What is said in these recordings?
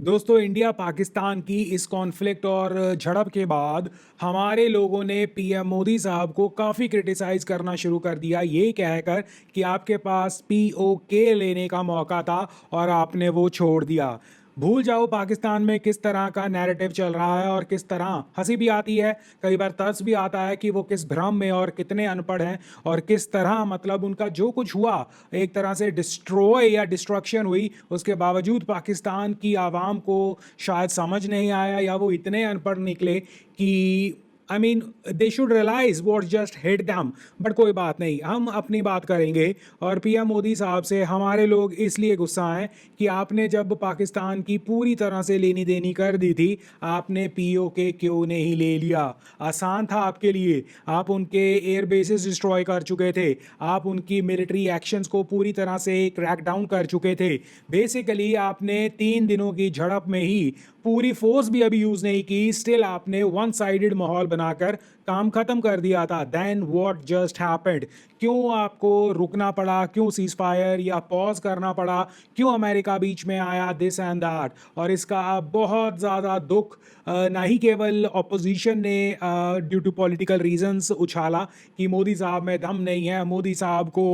दोस्तों, इंडिया पाकिस्तान की इस कॉन्फ्लिक्ट और झड़प के बाद हमारे लोगों ने पीएम मोदी साहब को काफ़ी क्रिटिसाइज़ करना शुरू कर दिया, ये कहकर कि आपके पास पीओके लेने का मौका था और आपने वो छोड़ दिया। भूल जाओ पाकिस्तान में किस तरह का नैरेटिव चल रहा है और किस तरह हंसी भी आती है, कई बार तरस भी आता है कि वो किस भ्रम में और कितने अनपढ़ हैं और किस तरह मतलब उनका जो कुछ हुआ एक तरह से डिस्ट्रॉय या डिस्ट्रक्शन हुई, उसके बावजूद पाकिस्तान की आवाम को शायद समझ नहीं आया या वो इतने अनपढ़ निकले कि I mean they should realise what just hit them. But कोई बात नहीं, हम अपनी बात करेंगे। और पीएम मोदी साहब से हमारे लोग इसलिए गुस्सा हैं कि आपने जब पाकिस्तान की पूरी तरह से लेनी देनी कर दी थी, आपने पीओके क्यों नहीं ले लिया? आसान था आपके लिए, आप उनके एयर बेसिस डिस्ट्रॉय कर चुके थे, आप उनकी मिलिट्री एक्शंस को पूरी तरह से क्रैक डाउन कर चुके थे। बेसिकली आपने 3 दिनों की झड़प में ही पूरी फोर्स भी अभी यूज नहीं की, स्टिल आपने वन साइडेड माहौल बनाकर काम खत्म कर दिया था। Then what just happened? क्यों आपको रुकना पड़ा? क्यों सीज फायर या पॉज करना पड़ा? क्यों अमेरिका बीच में आया? This and that. और इसका बहुत ज़्यादा दुख ना ही केवल ऑपोजिशन ने ड्यू टू पॉलिटिकल रीजंस उछाला कि मोदी साहब में दम नहीं है, मोदी साहब को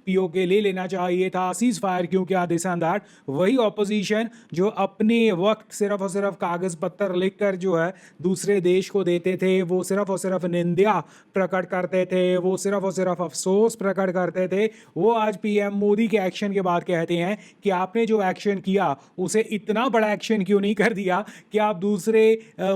पीओके ले लेना चाहिए था, सीज फायर क्यों किया, दिस एंड दैट। वही ऑपोजिशन जो अपने वक्त सिर्फ और सिर्फ कागज पत्थर लिखकर जो है दूसरे देश को देते थे, वो सिर्फ और सिर्फ निंदा प्रकट करते थे, वो सिर्फ और सिर्फ अफसोस प्रकट करते थे, वो आज पीएम मोदी के एक्शन के बाद कहते हैं कि आपने जो एक्शन किया उसे इतना बड़ा एक्शन क्यों नहीं कर दिया कि आप दूसरे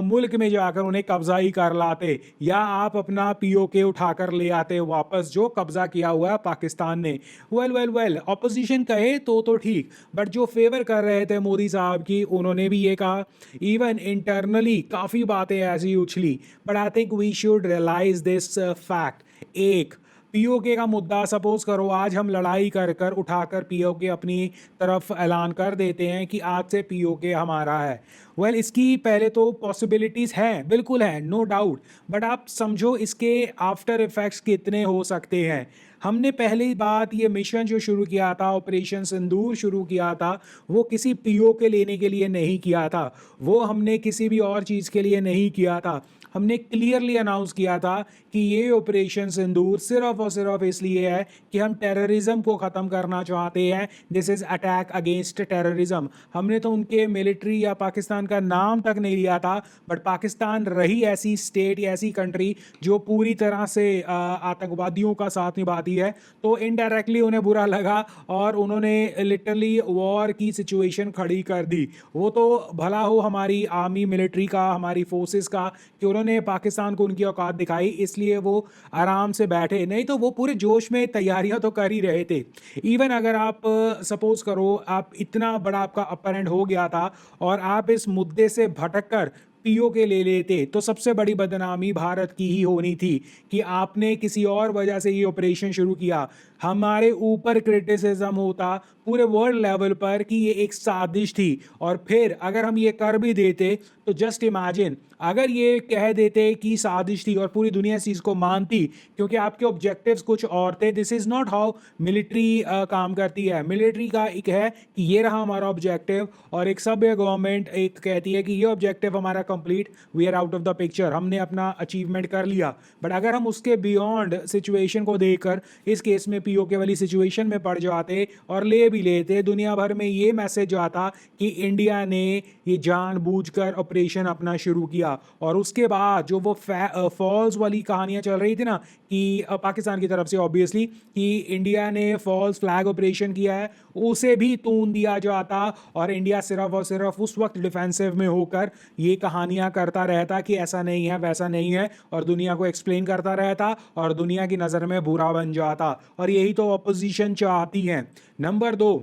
मुल्क में जाकर उन्हें कब्जा ही कर लाते, या आप अपना पीओके उठाकर ले आते वापस जो कब्जा किया हुआ है पाकिस्तान ने। वेल वेल वेल, ऑपोजिशन कहे तो ठीक, बट जो फेवर कर रहे थे मोदी साहब की, उन्होंने भी ये कहा। इवन इंटरनली काफ़ी बातें ऐसी उछली, but I think we should realise this fact. एक, पीओके का मुद्दा, सपोज करो आज हम लड़ाई कर कर उठाकर पीओके अपनी तरफ ऐलान कर देते हैं कि आज से पीओके हमारा है। वेल इसकी पहले तो पॉसिबिलिटीज़ हैं, बिल्कुल है, नो डाउट, बट आप समझो इसके आफ्टर इफेक्ट्स कितने हो सकते हैं। हमने पहली बात ये मिशन जो शुरू किया था, ऑपरेशन सिंदूर शुरू किया था, वो किसी पीओके लेने के लिए नहीं किया था, वो हमने किसी भी और चीज़ के लिए नहीं किया था। हमने क्लियरली अनाउंस किया था कि ये ऑपरेशन सिंदूर सिर्फ और सिर्फ इसलिए है कि हम टेररिज्म को ख़त्म करना चाहते हैं। This is attack against terrorism. हमने तो उनके मिलिट्री या पाकिस्तान का नाम तक नहीं लिया था, बट पाकिस्तान रही ऐसी स्टेट या ऐसी कंट्री जो पूरी तरह से आतंकवादियों का साथ निभाती है, तो इनडायरेक्टली उन्हें बुरा लगा और उन्होंने लिटरली वॉर की सिचुएशन खड़ी कर दी। वो तो भला हो हमारी आर्मी मिलिट्री का, हमारी फोर्सेस का, कि उन्होंने पाकिस्तान को उनकी औकात दिखाई, इसलिए वो आराम से बैठे, नहीं तो वो पूरे जोश में तैयारियां तो कर ही रहे थे। इवन अगर आप सपोज करो आप इतना बड़ा आपका अपर एंड हो गया था और आप इस मुद्दे से भटक कर पीओके ले लेते, तो सबसे बड़ी बदनामी भारत की ही होनी थी कि आपने किसी और वजह से ये ऑपरेशन शुरू किया। हमारे ऊपर क्रिटिसिज्म होता पूरे वर्ल्ड लेवल पर कि ये एक साजिश थी। और फिर अगर हम ये कर भी देते तो जस्ट इमेजिन, अगर ये कह देते कि साजिश थी और पूरी दुनिया इस चीज़ को मानती क्योंकि आपके ऑब्जेक्टिव्स कुछ और थे। This is not how military काम करती है। मिलिट्री का एक है कि ये रहा हमारा ऑब्जेक्टिव, और एक सभ्य गवर्नमेंट एक कहती है कि ये ऑब्जेक्टिव हमारा complete, we are out of the picture, हमने अपना अचीवमेंट कर लिया। बट अगर हम उसके बियॉन्ड सिचुएशन को देखकर इस केस में पीओके वाली सिचुएशन में पड़ जाते और ले भी लेते, दुनिया भर में ये मैसेज आता कि इंडिया ने ये जानबूझकर ऑपरेशन अपना शुरू किया। और उसके बाद जो वो फॉल्स वाली कहानियां चल रही थी ना कि पाकिस्तान की तरफ से ऑब्वियसली कि इंडिया ने फॉल्स फ्लैग ऑपरेशन किया है, उसे भी तून दिया जाता और इंडिया सिर्फ और सिर्फ उस वक्त डिफेंसिव में होकर ये कहानियां करता रहता कि ऐसा नहीं है वैसा नहीं है, और दुनिया को एक्सप्लेन करता रहता और दुनिया की नज़र में बुरा बन जाता। और यही तो ऑपोजिशन चाहती है। नंबर 2,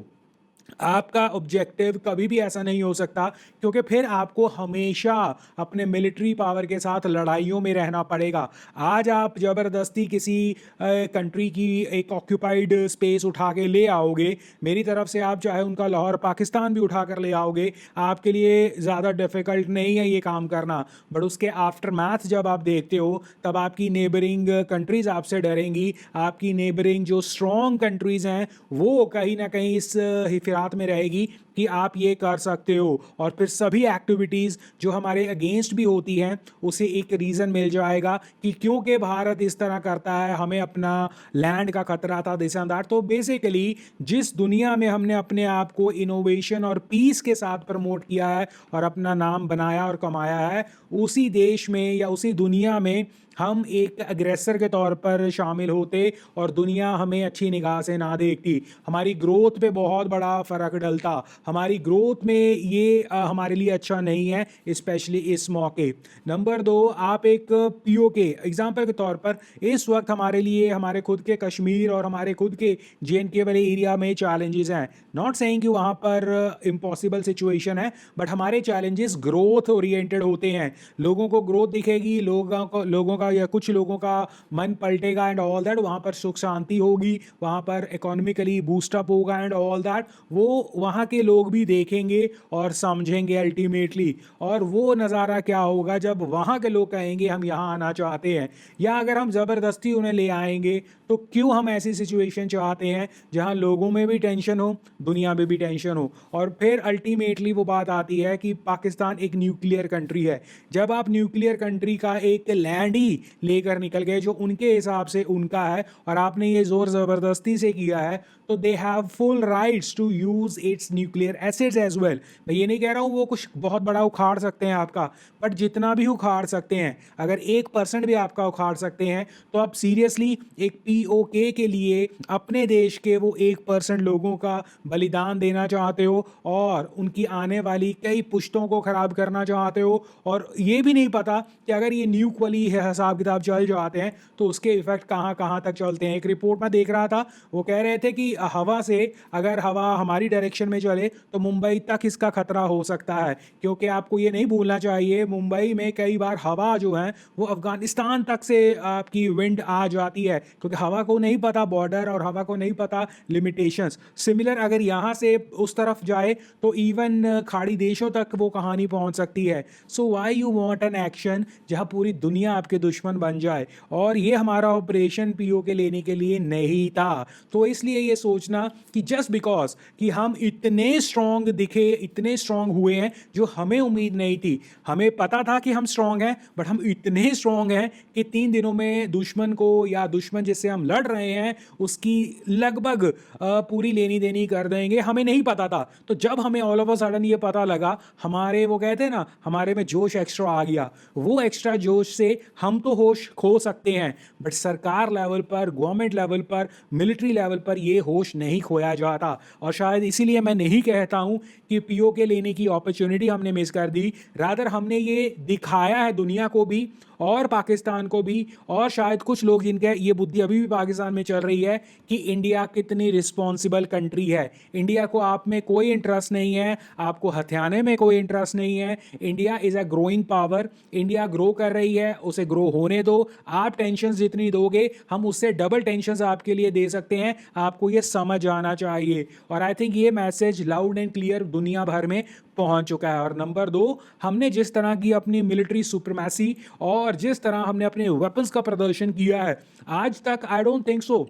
आपका ऑब्जेक्टिव कभी भी ऐसा नहीं हो सकता क्योंकि फिर आपको हमेशा अपने मिलिट्री पावर के साथ लड़ाइयों में रहना पड़ेगा। आज आप ज़बरदस्ती किसी कंट्री की एक ऑक्यूपाइड स्पेस उठा के ले आओगे, मेरी तरफ से आप चाहे उनका लाहौर पाकिस्तान भी उठा कर ले आओगे, आपके लिए ज़्यादा डिफ़िकल्ट नहीं है ये काम करना। बट उसके आफ्टर मैथ जब आप देखते हो तब आपकी नेबरिंग कंट्रीज़ आपसे डरेंगी, आपकी नेबरिंग जो स्ट्रॉन्ग कंट्रीज़ हैं वो कहीं ना कहीं इस हिफात में रहेगी कि आप ये कर सकते हो, और फिर सभी एक्टिविटीज़ जो हमारे अगेंस्ट भी होती हैं उसे एक रीज़न मिल जाएगा कि क्योंकि भारत इस तरह करता है, हमें अपना लैंड का खतरा था, दिस एंड दैट। तो बेसिकली जिस दुनिया में हमने अपने आप को इनोवेशन और पीस के साथ प्रमोट किया है और अपना नाम बनाया और कमाया है, उसी देश में या उसी दुनिया में हम एक अग्रेसर के तौर पर शामिल होते और दुनिया हमें अच्छी निगाह से ना देखती। हमारी ग्रोथ पे बहुत बड़ा फ़र्क डलता। हमारी ग्रोथ में ये हमारे लिए अच्छा नहीं है, स्पेशली इस मौके। नंबर दो, आप एक पीओके एग्जाम्पल के तौर पर इस वक्त हमारे लिए हमारे खुद के कश्मीर और हमारे खुद के JNK वाले एरिया में चैलेंजेस हैं। नॉट सेइंग कि वहाँ पर इम्पॉसिबल सिचुएशन है, बट हमारे चैलेंजेस ग्रोथ ओरिएंटेड होते हैं। लोगों को ग्रोथ दिखेगी, लोगों का या कुछ लोगों का मन पलटेगा एंड ऑल दैट, वहाँ पर सुख शांति होगी, वहाँ पर इकोनॉमिकली बूस्टअप होगा एंड ऑल दैट। वो वहाँ के लोग भी देखेंगे और समझेंगे अल्टीमेटली, और वो नज़ारा क्या होगा जब वहाँ के लोग कहेंगे हम यहाँ आना चाहते हैं। या अगर हम ज़बरदस्ती उन्हें ले आएंगे तो क्यों हम ऐसी सिचुएशन चाहते हैं जहाँ लोगों में भी टेंशन हो, दुनिया में भी टेंशन हो। और फिर अल्टीमेटली वो बात आती है कि पाकिस्तान एक न्यूक्लियर कंट्री है। जब आप न्यूक्लियर कंट्री का एक लैंड ही लेकर निकल गए जो उनके हिसाब से उनका है, और आपने ये जोर ज़बरदस्ती से किया है, तो they have full rights to use its nuclear acids as well. मैं ये नहीं कह रहा हूँ वो कुछ बहुत बड़ा उखाड़ सकते हैं आपका, बट जितना भी उखाड़ सकते हैं, अगर 1% भी आपका उखाड़ सकते हैं, तो आप सीरियसली एक POK के लिए अपने देश के वो 1% लोगों का बलिदान देना चाहते हो और उनकी आने वाली कई पुश्तों को ख़राब करना चाहते हो। और ये भी नहीं पता कि अगर ये न्यूक वाली हिसाब किताब चल जाते हैं तो उसके इफेक्ट कहाँ कहाँ तक चलते हैं। एक रिपोर्ट में देख रहा था, वो कह रहे थे कि हवा से अगर हवा हमारी डायरेक्शन में चले तो मुंबई तक इसका खतरा हो सकता है, क्योंकि आपको ये नहीं भूलना चाहिए मुंबई में कई बार हवा जो है वो अफगानिस्तान तक से आपकी विंड आ जाती है, क्योंकि हवा को नहीं पता बॉर्डर और हवा को नहीं पता लिमिटेशंस। सिमिलर अगर यहाँ से उस तरफ जाए तो इवन खाड़ी देशों तक वो कहानी पहुँच सकती है। So why you want an action जहाँ पूरी दुनिया आपके दुश्मन बन जाए, और ये हमारा ऑपरेशन POK लेने के लिए नहीं था। तो इसलिए ये सोचना कि जस्ट बिकॉज कि हम इतने स्ट्रांग दिखे, इतने स्ट्रांग हुए हैं जो हमें उम्मीद नहीं थी। हमें पता था कि हम स्ट्रांग हैं, बट हम इतने स्ट्रांग हैं कि 3 दिनों में दुश्मन को या दुश्मन जिससे हम लड़ रहे हैं उसकी लगभग पूरी लेनी देनी कर देंगे। हमें नहीं पता था। तो जब हमें ऑल ऑफ अ सडन ये पता लगा, हमारे वो कहते हैं ना, हमारे में जोश एक्स्ट्रा आ गया। वो एक्स्ट्रा जोश से हम तो होश खो सकते हैं, बट सरकार लेवल पर, गवर्नमेंट लेवल पर, मिलिट्री लेवल पर ये होश नहीं खोया जाता। और शायद इसीलिए मैं नहीं कहता हूं कि POK लेने की अपॉर्चुनिटी हमने मिस कर दी, रादर हमने ये दिखाया है दुनिया को भी और पाकिस्तान को भी, और शायद कुछ लोग जिनके ये बुद्धि अभी भी पाकिस्तान में चल रही है कि इंडिया कितनी रिस्पॉन्सिबल कंट्री है। इंडिया को आप में कोई इंटरेस्ट नहीं है, आपको हथियाने में कोई इंटरेस्ट नहीं है। India is a growing power, India grow कर रही है, उसे ग्रो होने दो। आप टेंशन जितनी दोगे हम उससे डबल टेंशन आपके लिए दे सकते हैं, आपको ये समझ आना चाहिए। और आई थिंक ये मैसेज लाउड एंड क्लियर दुनिया भर में पहुंच चुका है। और नंबर 2, हमने जिस तरह की अपनी मिलिट्री सुप्रीमेसी और जिस तरह हमने अपने वेपन्स का प्रदर्शन किया है, आज तक आई डोंट थिंक सो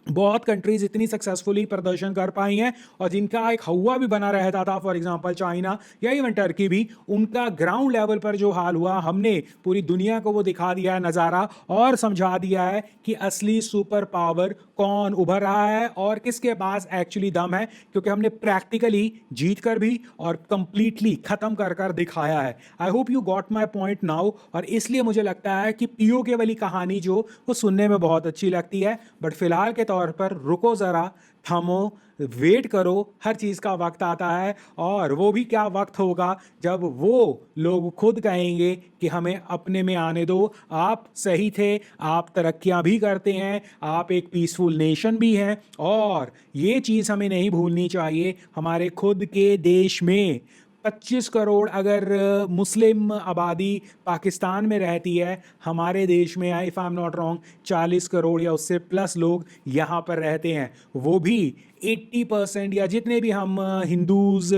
बहुत कंट्रीज इतनी सक्सेसफुली प्रदर्शन कर पाई हैं, और जिनका एक हवा भी बना रहता था, फॉर एग्जांपल चाइना या इवन टर्की भी, उनका ग्राउंड लेवल पर जो हाल हुआ, हमने पूरी दुनिया को वो दिखा दिया है नज़ारा और समझा दिया है कि असली सुपर पावर कौन उभर रहा है और किसके पास एक्चुअली दम है, क्योंकि हमने प्रैक्टिकली जीत कर भी और कंप्लीटली ख़त्म कर कर दिखाया है। I hope you got my point now. और इसलिए मुझे लगता है कि POK वाली कहानी जो वो सुनने में बहुत अच्छी लगती है, बट फिलहाल के तौर पर रुको ज़रा, थमो, वेट करो, हर चीज़ का वक्त आता है। और वो भी क्या वक्त होगा जब वो लोग खुद कहेंगे कि हमें अपने में आने दो, आप सही थे, आप तरक्कियां भी करते हैं, आप एक पीसफुल नेशन भी हैं। और ये चीज़ हमें नहीं भूलनी चाहिए, हमारे खुद के देश में 25 करोड़ अगर मुस्लिम आबादी पाकिस्तान में रहती है, हमारे देश में if I am not wrong 40 crore या उससे प्लस लोग यहाँ पर रहते हैं, वो भी 80% या जितने भी हम हिंदूज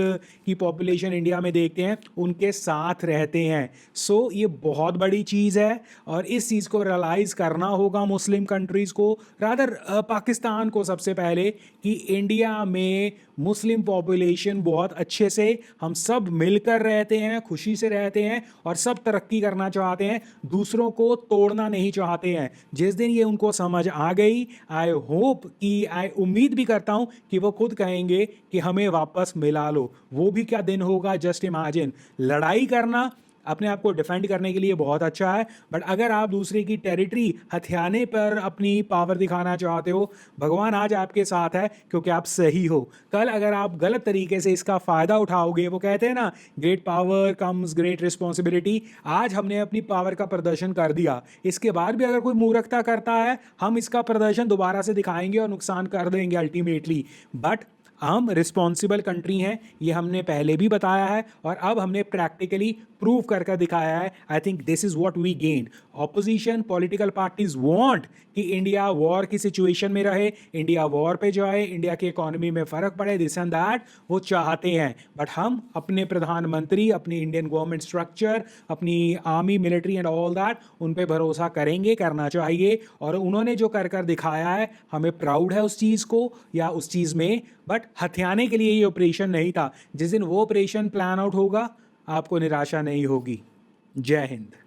की पॉपुलेशन इंडिया में देखते हैं उनके साथ रहते हैं। सो ये बहुत बड़ी चीज़ है और इस चीज़ को रियलाइज़ करना होगा मुस्लिम कंट्रीज़ को, रादर पाकिस्तान को सबसे पहले, कि इंडिया में मुस्लिम पॉपुलेशन बहुत अच्छे से हम सब मिलकर रहते हैं, खुशी से रहते हैं और सब तरक्की करना चाहते हैं, दूसरों को तोड़ना नहीं चाहते हैं। जिस दिन ये उनको समझ आ गई, आई उम्मीद भी करता हूँ कि वो खुद कहेंगे कि हमें वापस मिला लो। वो भी क्या दिन होगा, जस्ट इमेजिन। लड़ाई करना अपने आप को डिफेंड करने के लिए बहुत अच्छा है, बट अगर आप दूसरे की टेरिटरी हथियाने पर अपनी पावर दिखाना चाहते हो, भगवान आज आपके साथ है क्योंकि आप सही हो। कल अगर आप गलत तरीके से इसका फ़ायदा उठाओगे, वो कहते हैं ना, great power comes great responsibility. आज हमने अपनी पावर का प्रदर्शन कर दिया, इसके बाद भी अगर कोई मूर्खता करता है, हम इसका प्रदर्शन दोबारा से दिखाएंगे और नुकसान कर देंगे अल्टीमेटली। बट हम रिस्पॉन्सिबल कंट्री हैं, ये हमने पहले भी बताया है और अब हमने प्रैक्टिकली प्रूव करके दिखाया है। I think this is what we gained. Opposition political parties want कि इंडिया वॉर की सिचुएशन में रहे, इंडिया वॉर पे जाए, इंडिया की इकोनॉमी में फर्क पड़े, दिस एंड दैट वो चाहते हैं। बट हम अपने प्रधानमंत्री, अपनी इंडियन गवर्नमेंट स्ट्रक्चर, अपनी army, military and all that, उन पे भरोसा करेंगे, करना चाहिए। और उन्होंने जो कर कर दिखाया है, हमें प्राउड है उस चीज़ को या उस चीज़ में। बट हथियाने के लिए ये ऑपरेशन नहीं था। जिस दिन वो ऑपरेशन प्लान आउट होगा, आपको निराशा नहीं होगी। जय हिंद।